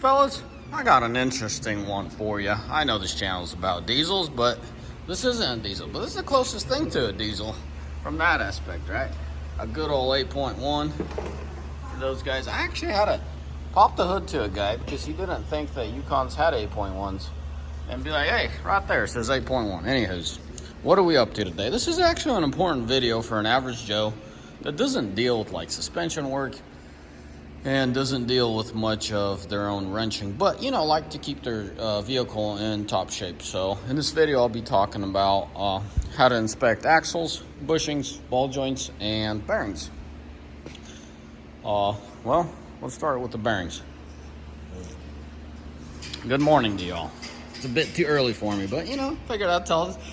Fellas, I got an interesting one for you. I know this channel is about diesels, but this isn't a diesel. But this is the closest thing to a diesel from that aspect, right? A good old 8.1 for those guys. I actually had to pop the hood to a guy because he didn't think that Yukons had 8.1s. And be like, hey, right there it says 8.1. Anywho's, what are we up to today? This is actually an important video for an average Joe that doesn't deal with like suspension work and doesn't deal with much of their own wrenching, but you know, like to keep their vehicle in top shape. So in this video I'll be talking about how to inspect axles, bushings, ball joints, and bearings. Well, let's start with the bearings. Good morning to y'all. It's a bit too early for me, but you know, figured I'd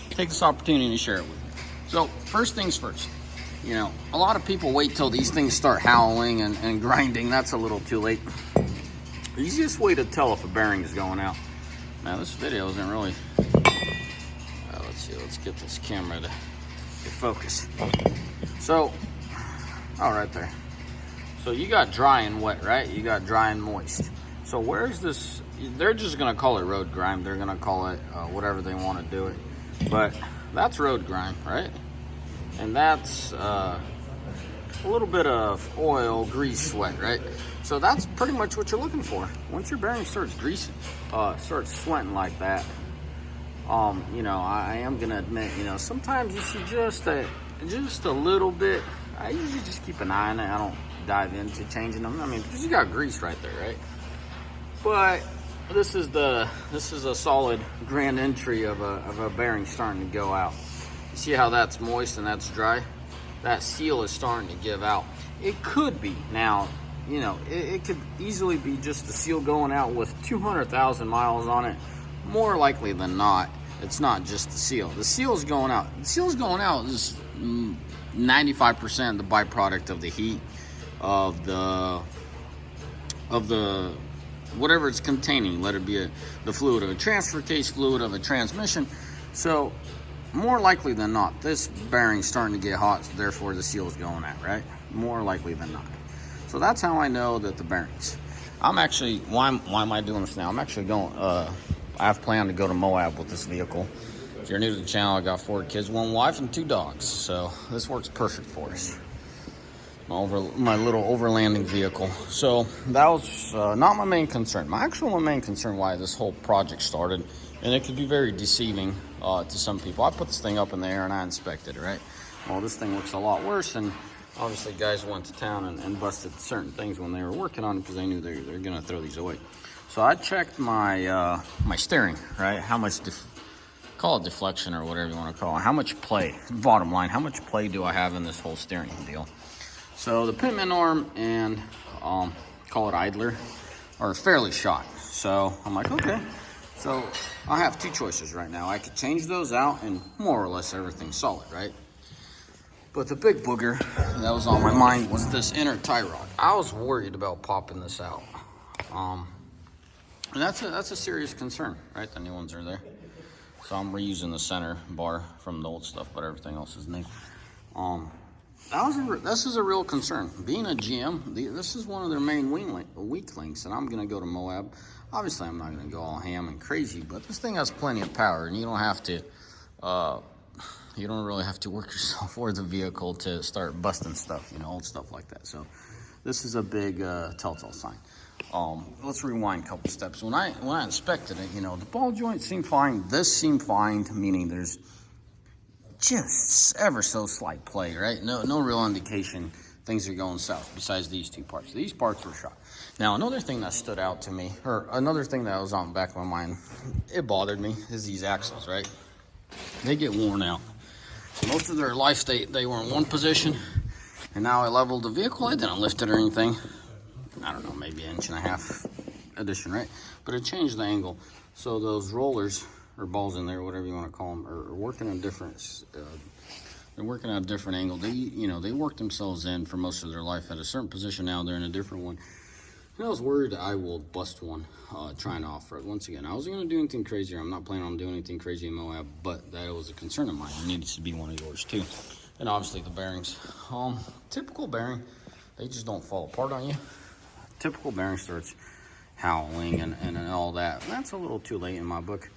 take this opportunity to share it with you. So first things first. You know, a lot of people wait till these things start howling and grinding. That's a little too late. The easiest way to tell if a bearing is going out. Now, this video isn't really... let's see, let's get this camera to focus. So, right there. So you got dry and wet, right? You got dry and moist. So where's this... They're just going to call it road grime. They're going to call it whatever they want to do it. But that's road grime, right? And that's a little bit of oil, grease, sweat, right? So that's pretty much what you're looking for. Once your bearing starts greasing, starts sweating like that, you know, I am gonna admit, you know, sometimes you see just a little bit. I usually just keep an eye on it. I don't dive into changing them. I mean, because you got grease right there, right? But this is a solid grand entry of a bearing starting to go out. See how that's moist and that's dry? That seal is starting to give out. It could be. Now, you know, it could easily be just the seal going out with 200,000 miles on it. More likely than not, it's not just the seal. The seal's going out. The seal's going out is 95% the byproduct of the heat of the whatever it's containing. Let it be the fluid of a transfer case, fluid of a transmission. So more likely than not, this bearing's starting to get hot, so therefore the seal's going out, right? More likely than not. So that's how I know that the bearings. I'm actually, why am I doing this now? I'm actually going, I have planned to go to Moab with this vehicle. If you're new to the channel, I got 4 kids, 1 wife, and 2 dogs. So this works perfect for us. My little overlanding vehicle. So that was not my main concern. My main concern why this whole project started, and it could be very deceiving to some people. I put this thing up in the air and I inspected it, right? Well, this thing looks a lot worse, and obviously guys went to town and busted certain things when they were working on it because they knew they're gonna throw these away. So I checked my my steering, right? How much, call it deflection or whatever you want to call it. How much play, bottom line, how much play do I have in this whole steering deal? So the pitman arm and call it idler are fairly shot. So I'm like, okay. So I have 2 choices right now. I could change those out and more or less everything's solid, right? But the big booger that was on my mind was this inner tie rod. I was worried about popping this out. And that's a serious concern, right? The new ones are there. So I'm reusing the center bar from the old stuff, but everything else is new. This is a real concern. Being a GM, this is one of their main weak links, and I'm going to go to Moab. Obviously, I'm not going to go all ham and crazy, but this thing has plenty of power, and you don't have to, you don't really have to work yourself or the vehicle to start busting stuff, you know, old stuff like that. So this is a big telltale sign. Let's rewind a couple steps. When I inspected it, you know, the ball joint seemed fine. This seemed fine, meaning there's just ever so slight play, right? No real indication things are going south besides these 2 parts. These parts were shot. Now, another thing that stood out to me, or another thing that was on the back of my mind, it bothered me, is these axles, right? They get worn out. Most of their life, they were in one position, and now I leveled the vehicle. I didn't lift it or anything. I don't know, maybe 1.5 inch addition, right? But it changed the angle. So those rollers, or balls in there, whatever you want to call them, are working on different, they're working at a different angle. They work themselves in for most of their life at a certain position. Now they're in a different one. And I was worried I will bust one trying to off-road. Once again, I wasn't going to do anything crazy. I'm not planning on doing anything crazy in Moab, but that was a concern of mine. It needs to be one of yours too. And obviously the bearings. Typical bearing, they just don't fall apart on you. Typical bearing starts howling and all that. That's a little too late in my book.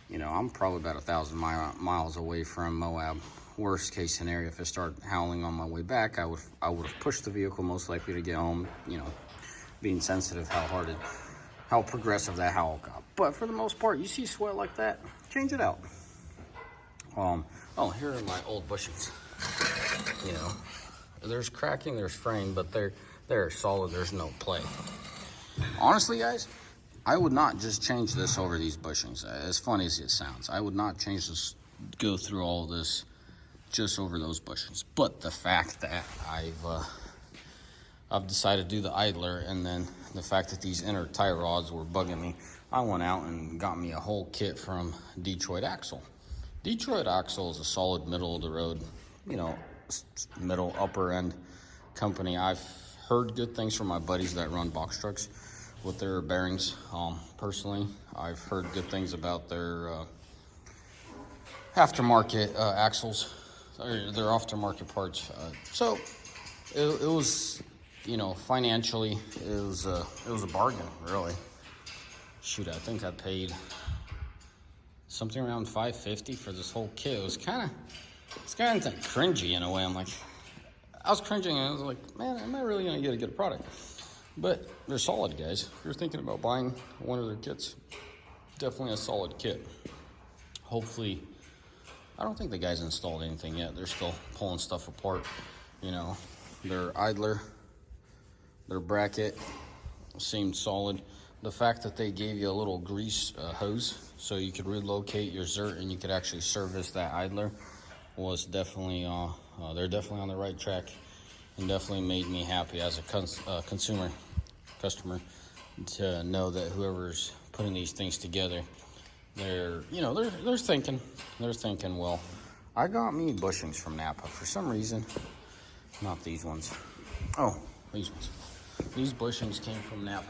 You know, I'm probably about 1,000 miles away from Moab. Worst case scenario, if it started howling on my way back, I would have pushed the vehicle most likely to get home, you know, being sensitive how progressive that howl got. But for the most part, you see sweat like that, change it out. Oh, here are my old bushings. You know, there's cracking, there's fraying, but they're solid, there's no play. Honestly, guys, I would not just change this over these bushings. As funny as it sounds, I would not change this, go through all this just over those bushings. But the fact that I've decided to do the idler, and then the fact that these inner tie rods were bugging me, I went out and got me a whole kit from Detroit Axle. Detroit Axle is a solid middle of the road, you know, middle upper end company. I've heard good things from my buddies that run box trucks with their bearings. Personally, I've heard good things about their aftermarket axles, or their aftermarket parts. So it was, you know, financially, it was a bargain, really. Shoot, I think I paid something around $550 for this whole kit. It's kind of cringy in a way. I'm like, I was cringing and I was like, man, am I really gonna get a good product? But they're solid, guys. If you're thinking about buying one of their kits, definitely a solid kit. Hopefully, I don't think the guys installed anything yet. They're still pulling stuff apart. You know, their idler, their bracket seemed solid. The fact that they gave you a little grease hose so you could relocate your zert and you could actually service that idler was definitely, they're definitely on the right track, and definitely made me happy as a customer to know that whoever's putting these things together, they're thinking, well, I got me bushings from Napa for some reason, not these ones. Oh, these ones. These bushings came from Napa,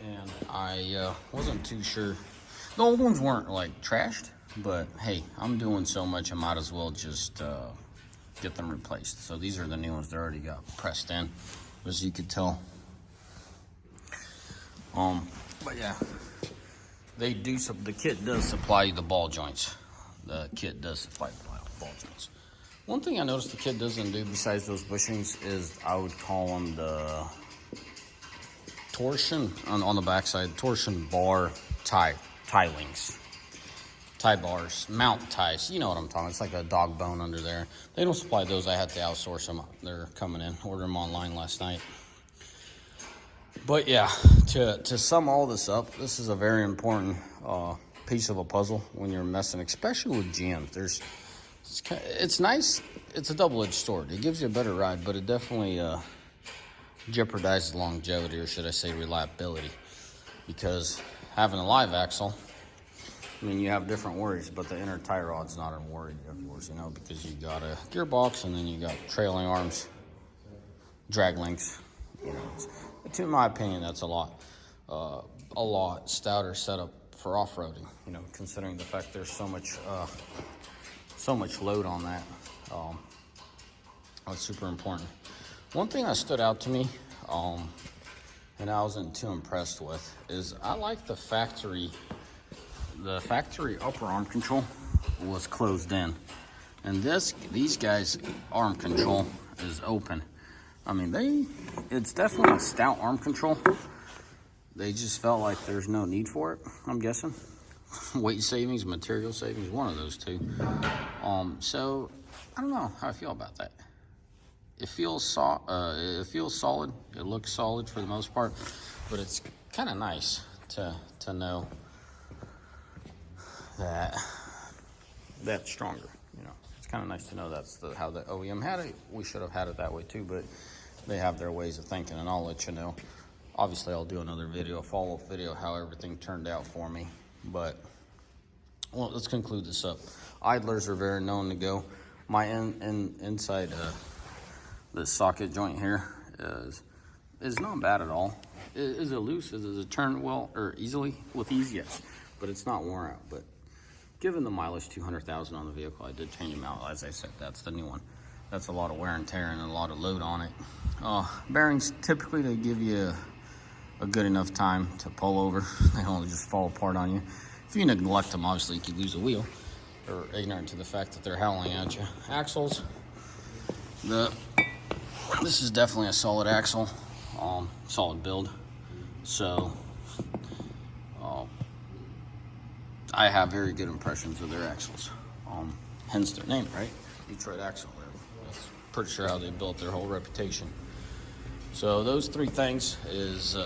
and I wasn't too sure. The old ones weren't like trashed, but hey, I'm doing so much, I might as well just get them replaced. So these are the new ones. They already got pressed in, as you could tell. But yeah, they do. The kit does supply you the ball joints. The kit does supply the ball joints. One thing I noticed the kit doesn't do besides those bushings is, I would call them the torsion on the backside, torsion bar tie links. Tie bars, mount ties, you know what I'm talking. It's like a dog bone under there. They don't supply those. I had to outsource them. They're coming in. Ordered them online last night. But yeah, to sum all this up, this is a very important piece of a puzzle when you're messing, especially with GMs. It's nice. It's a double-edged sword. It gives you a better ride, but it definitely jeopardizes longevity, or should I say reliability, because having a live axle, I mean, you have different worries, but the inner tie rod's not a worry of yours, you know, because you got a gearbox and then you got trailing arms, drag links. You know, in my opinion, that's a lot stouter setup for off-roading. You know, considering the fact there's so much load on that. That's super important. One thing that stood out to me, and I wasn't too impressed with, is I like the factory upper arm control was closed in, and these guys' arm control is open. I mean, it's definitely a stout arm control. They just felt like there's no need for it, I'm guessing. Weight savings, material savings, one of those two. So I don't know how I feel about that. It feels solid. It looks solid for the most part, but it's kind of nice to know that's stronger. You know, it's kind of nice to know that's how the OEM had it. We should have had it that way too, but they have their ways of thinking, and I'll let you know. Obviously, I'll do another video, a follow-up video, how everything turned out for me. But well, let's conclude this up. Idlers are very known to go. My inside the socket joint here is not bad at all. Is it loose? Is it turn well or easily? With ease, yes, but it's not worn out. But given the mileage, 200,000 on the vehicle, I did change them out. As I said, that's the new one. That's a lot of wear and tear and a lot of load on it. Bearings, typically they give you a good enough time to pull over. They don't just fall apart on you. If you neglect them, obviously you could lose a wheel, or ignorant to the fact that they're howling at you. Axles, this is definitely a solid axle, solid build. So I have very good impressions of their axles. Hence their name, right? Detroit Axle. That's pretty sure how they built their whole reputation. So those three things is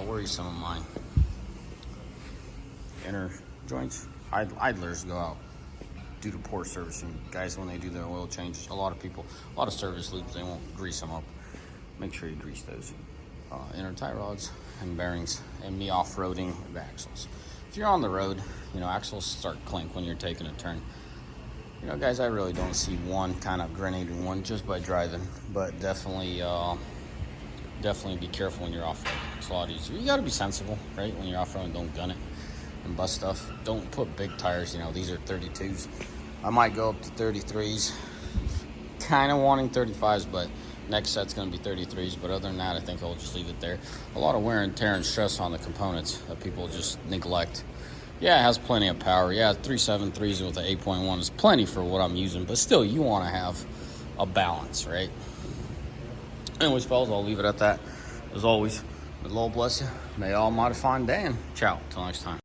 worrisome of mine. Inner joints, idlers go out due to poor servicing. Guys, when they do their oil changes, a lot of service loops, they won't grease them up. Make sure you grease those. Inner tie rods and bearings, and me off-roading the axles. If you're on the road, you know, axles start clink when you're taking a turn. You know, guys, I really don't see one kind of grenading one just by driving, but definitely be careful when you're off-roading. It's a lot easier. You got to be sensible, right? When you're off-roading, don't gun it and bust stuff. Don't put big tires. You know, these are 32s. I might go up to 33s. Kind of wanting 35s, but next set's going to be 33s. But other than that, I think I'll just leave it there. A lot of wear and tear and stress on the components that people just neglect. Yeah, it has plenty of power. Yeah, 373s with an 8.1 is plenty for what I'm using, but still, you want to have a balance, right? Anyways, fellas, I'll leave it at that. As always, may the Lord bless you. May all mighty fine day, and ciao. Till next time.